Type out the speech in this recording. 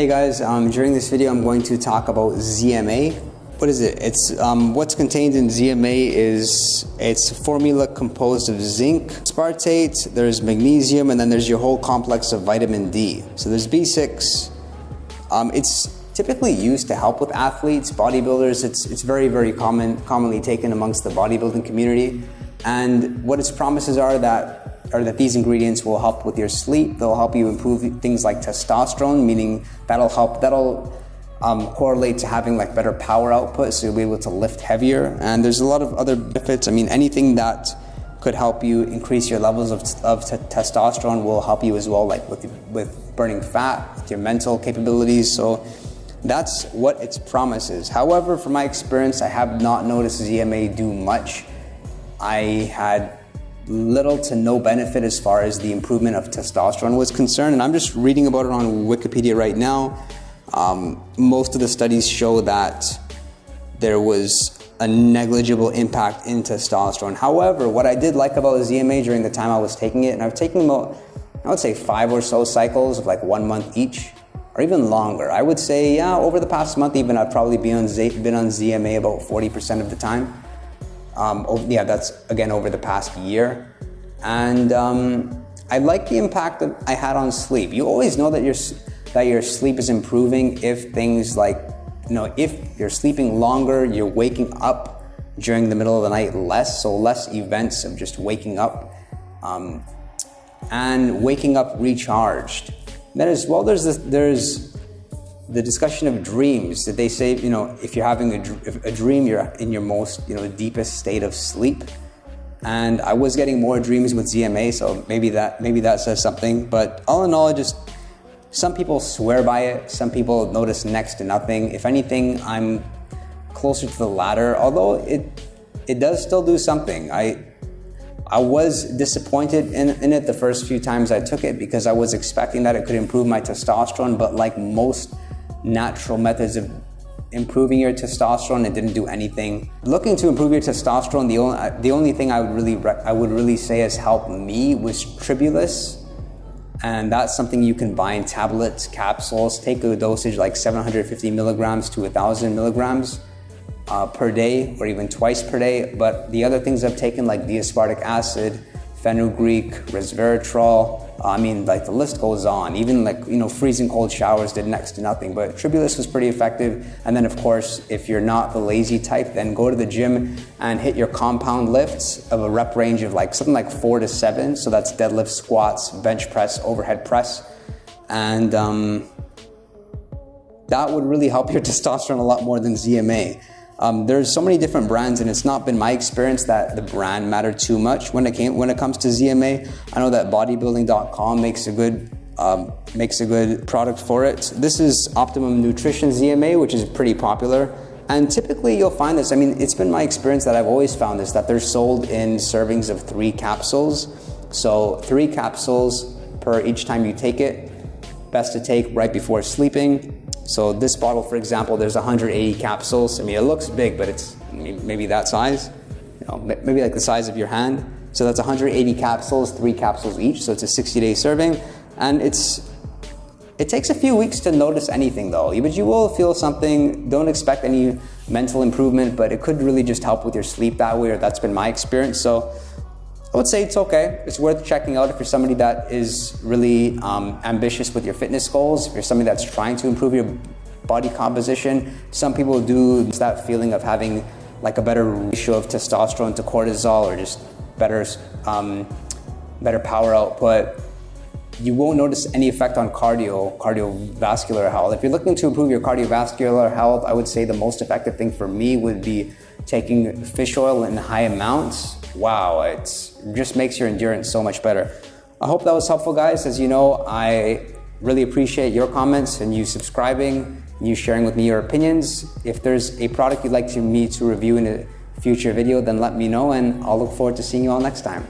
Hey guys, during this video I'm going to talk about ZMA. What is it? It's what's contained in ZMA is it's a formula composed of zinc, aspartate, there's magnesium, and then there's your whole complex of vitamin D. So there's B6. It's typically used to help with athletes, bodybuilders. It's very commonly taken amongst the bodybuilding community. And what its promises are that these ingredients will help with your sleep. They'll help you improve things like testosterone, meaning that'll correlate to having like better power output, so you'll be able to lift heavier. And there's a lot of other benefits. I mean, anything that could help you increase your levels of testosterone will help you as well, like with burning fat, with your mental capabilities. So that's what its promise is. However, from my experience, I have not noticed ZMA do much. I had little to no benefit as far as the improvement of testosterone was concerned, and I'm just reading about it on Wikipedia right now. Most of the studies show that there was a negligible impact in testosterone. However, what I did like about ZMA during the time I was taking it, and I've taken about, I would say 5 or so cycles of like 1 month each, or even longer. I would say, yeah, over the past month even, I've probably been on ZMA about 40% of the time. Yeah, that's again over the past year. And I like the impact that I had on sleep. You always know that your sleep is improving if things like, if you're sleeping longer, you're waking up during the middle of the night less, so less events of just waking up, and waking up recharged. Then as well, there's the discussion of dreams, that they say, if you're having a dream, you're in your most, deepest state of sleep. And I was getting more dreams with ZMA, so maybe that says something. But all in all, some people swear by it. Some people notice next to nothing. If anything, I'm closer to the latter, although it does still do something. I was disappointed in it the first few times I took it, because I was expecting that it could improve my testosterone, but like most natural methods of improving your testosterone, it didn't do anything. Looking to improve your testosterone, the only thing I would really say has helped me was Tribulus, and that's something you can buy in tablets, capsules. Take a dosage like 750 milligrams to 1,000 milligrams per day, or even twice per day. But the other things I've taken, like D-aspartic acid, fenugreek, resveratrol, like the list goes on. Even freezing cold showers did next to nothing, but Tribulus was pretty effective. And then of course, if you're not the lazy type, then go to the gym and hit your compound lifts of a rep range of something like 4 to 7. So that's deadlift, squats, bench press, overhead press. And that would really help your testosterone a lot more than ZMA. There's so many different brands, and it's not been my experience that the brand mattered too much when it comes to ZMA. I know that bodybuilding.com makes a good product for it. This is Optimum Nutrition ZMA, which is pretty popular. And typically you'll find this, it's been my experience that I've always found this, that they're sold in servings of 3 capsules. So 3 capsules per each time you take it. Best to take right before sleeping. So this bottle, for example, there's 180 capsules. It looks big, but it's maybe that size, maybe like the size of your hand. So that's 180 capsules, 3 capsules each. So it's a 60-day serving. And it takes a few weeks to notice anything though, but you will feel something. Don't expect any mental improvement, but it could really just help with your sleep that way, or that's been my experience. So I would say it's okay. It's worth checking out if you're somebody that is really ambitious with your fitness goals, if you're somebody that's trying to improve your body composition. Some people do that feeling of having like a better ratio of testosterone to cortisol, or just better power output. You won't notice any effect on cardiovascular health. If you're looking to improve your cardiovascular health, I would say the most effective thing for me would be taking fish oil in high amounts. Wow, it just makes your endurance so much better. I hope that was helpful, guys. As you know, I really appreciate your comments and you subscribing, you sharing with me your opinions. If there's a product you'd like me to review in a future video, then let me know, and I'll look forward to seeing you all next time.